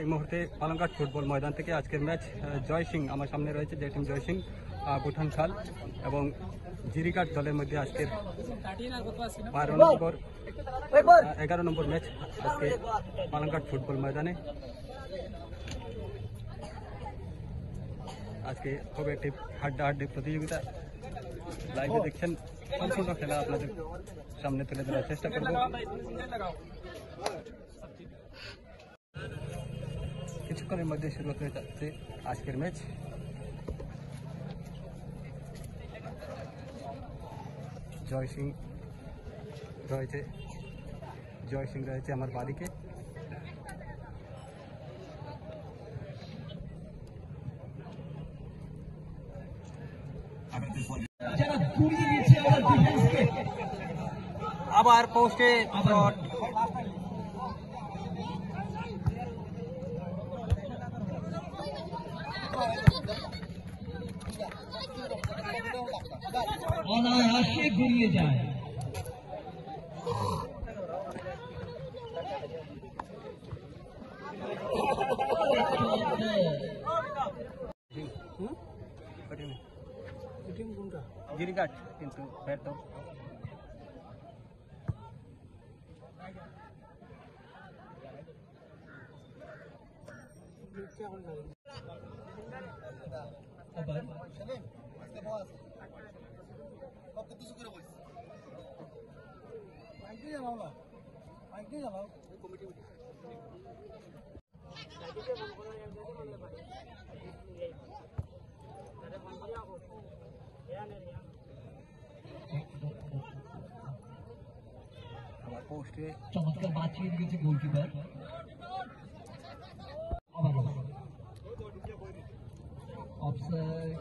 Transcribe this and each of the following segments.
এই মুহূর্তে পালংঘাট ফুটবল ময়দান থেকে আজকের ম্যাচ জয় সিং আমার সামনে রয়েছে, যে টিম জয় সিং বুঠান খাল এবং জিরিঘাট দলের মধ্যে আজকের 11 নম্বর ম্যাচ আজকে পালংঘাট ফুটবল ময়দানে। আজকে খুব একটি হাড্ডাহাড্ডি প্রতিযোগিতা লাইভে দেখছেন, সম্পূর্ণ খেলা আপনাদের সামনে তুলে ধরার চেষ্টা করব। কিছুক্ষণের মধ্যে শুরু হতে যাচ্ছে আজকের ম্যাচ। জয় সিং রয়েছে আমার বাড়িকে। আবার পোস্টে অনায়াসে ঘুরিয়ে যায়। জিরিঘাট কিন্তু ব্যর্থ। চমৎকার বাঁচিয়ে দিয়েছে গোলকিপার। অফসাইড।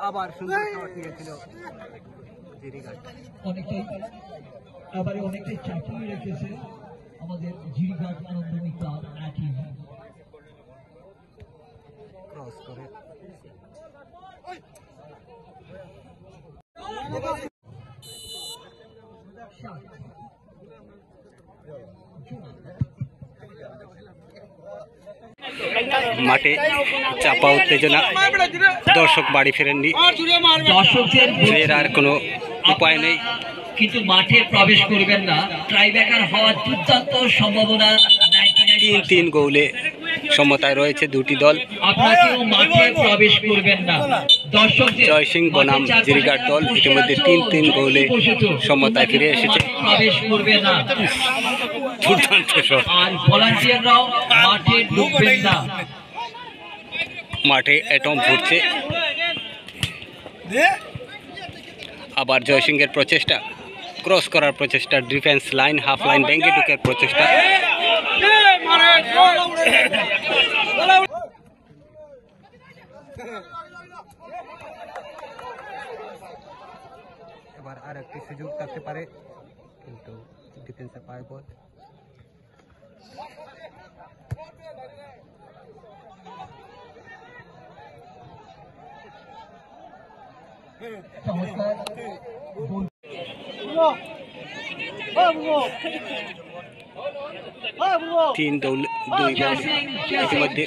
আবার সুন্দর শট নিয়েছিল জিরিঘাট। অনেকটাই চাপিয়ে রেখেছে আমাদের জিরিঘাট আনন্দনী ক্লাব টিম। ক্রস করে মাঠে চাপা উত্তেজনা, দর্শক বাড়ি ফেরেননি, দর্শকদের আর কোনো উপায় নেই, কিন্তু মাঠে প্রবেশ করবেন না। ট্রাইব্রেকার হওয়ার দুর্দান্ত সম্ভাবনা। 3 গোলে সমতায় রয়েছে দুটি দল। আপনাকেও মাঠে প্রবেশ করবেন না। দর্শকদের জয় সিং বনাম জিরিঘাট দল ইতিমধ্যে 3 গোলে সমতায় ফিরে এসেছে। প্রবেশ করবে না। দুর্দান্ত শট। আর ভলান্টিয়াররাও মাঠে ঢুকবেন না। মাঠে অ্যাটম ফুটছে। আবার জয় সিং এর প্রচেষ্টা, ক্রস করার প্রচেষ্টা, ডিফেন্স লাইন হাফ লাইন ভেঙে ঢুকার প্রচেষ্টা। এবার আর একটি সুযোগ থাকতে পারে, কিন্তু ডিফেন্সে পায় বল। দুই গোল ইতিমধ্যে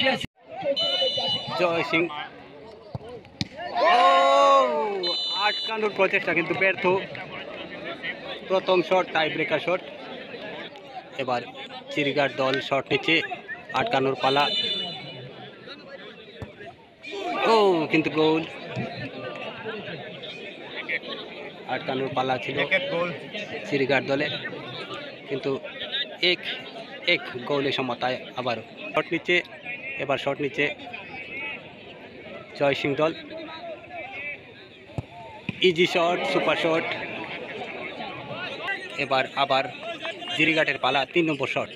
জয় সিং আটকানোর প্রচেষ্টা কিন্তু ব্যর্থ। প্রথম শট টাই ব্রেকার শট। এবার জিরিঘাট দল শট নিচ্ছে, আটকানোর পালা। কিন্তু গোল, আটকানোর পালা ছিল জিরিঘাট দলে, কিন্তু এক গোলে সমতায় আবার শট নিচ্ছে। এবার শট নিচ্ছে জয় সিং দল। Easy shot, super shot. এবার আবার জিরিঘাটের পালা 3 নম্বর শট,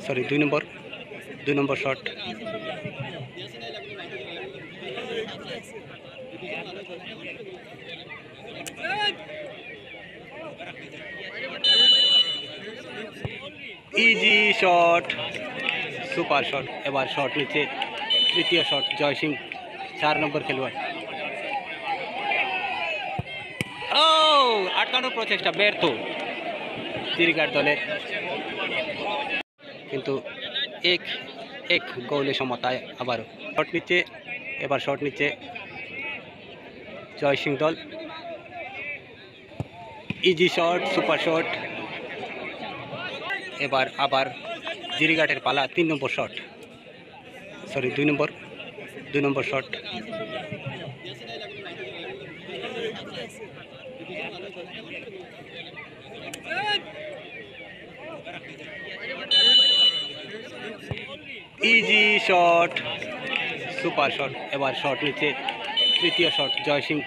সরি 2 নম্বর shot. Easy shot, super shot. এবার শট নিচ্ছে তৃতীয় শট জয় সিং, 4 নম্বর খেলোয়াড়। ও আটকানোর প্রচেষ্টা ব্যর্থ জিরিঘাট দলের, কিন্তু এক গোলে সমতায় আবারও শট নিচ্ছে। এবার শট নিচ্ছে জয় সিং দল। Easy shot, super shot. এবার আবার জিরিঘাটের পালা 3 নম্বর শট, সরি 2 নম্বর shot. Easy shot, super shot. এবার শট নিচ্ছে তৃতীয় শট জয় সিং,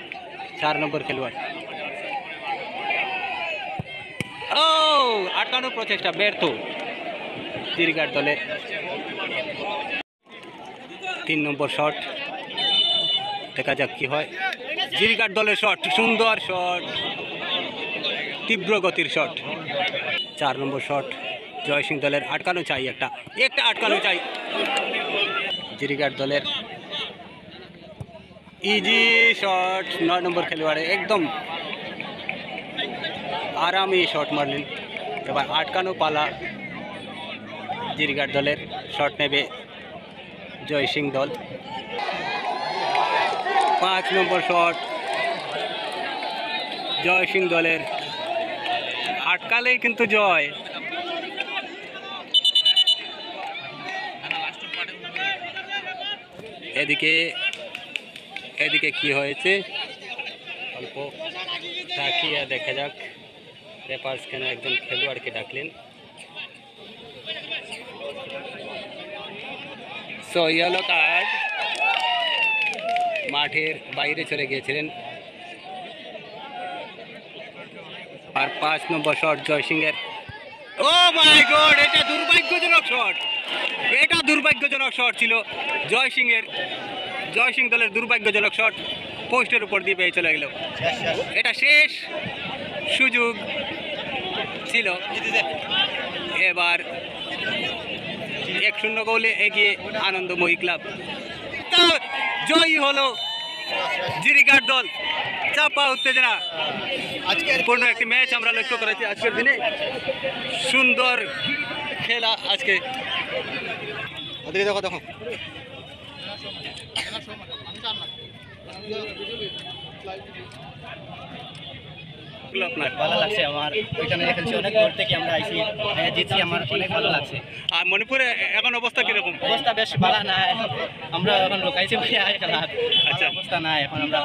4 নম্বর খেলোয়াড়। ও আটকানোর প্রচেষ্টা ব্যর্থ জিরিঘাট দলের। 3 নম্বর শট, দেখা যাক কি হয়। জিরিঘাট দলের শট, সুন্দর শট, তীব্র গতির শট। 4 নম্বর শট জয় সিং দলের, আটকানো চাই, একটা আটকানো চাই জিরিঘাট দলের। ইজি শট, 9 নম্বর খেলোয়াড়ে একদম আরামে শট মারলেন। এবার আটকানো পালা জিরিঘাট দলের, শট নেবে জয় সিং দল। 5 নম্বর শট জয় সিং দলের, আটকালেই কিন্তু জয়। এদিকে কি হয়েছে অল্প তাকিয়ে দেখা যাক। রেফার্স কেন একজন খেলোয়াড়কে ডাকলেন। সো ইয়েলো কার্ড, মাঠের বাইরে চলে গিয়েছিলেন। আর 5 নম্বর শট জয় সিংয়ের। ও মাই গড, এটা দুর্ভাগ্যজনক শট ছিল জয় সিং দলের দুর্ভাগ্যজনক শট। পোস্টের উপর দিয়ে পেয়ে চলে গেল। এটা শেষ সুযোগ ছিল। এবার 1-0 গোলে এগিয়ে আনন্দময়ী ক্লাব। জয়ী হলো জিরিঘাট দল। চাপা উত্তেজনা আজকের পূর্ণ একটি ম্যাচ আমরা লক্ষ্য করেছি আজকের দিনে। সুন্দর খেলা আজকে। দেখো ভালো লাগছে আমার, ওইখানে খেলছি অনেক দূর থেকে আমরা আইছি, জিতছি, আমার অনেক ভালো লাগছে। আর মণিপুরে এখন অবস্থা কিরকম? অবস্থা বেশ ভালো নাই, আমরা এখন লোকাইছি খেলা। আচ্ছা, অবস্থা নাই এখন আমরা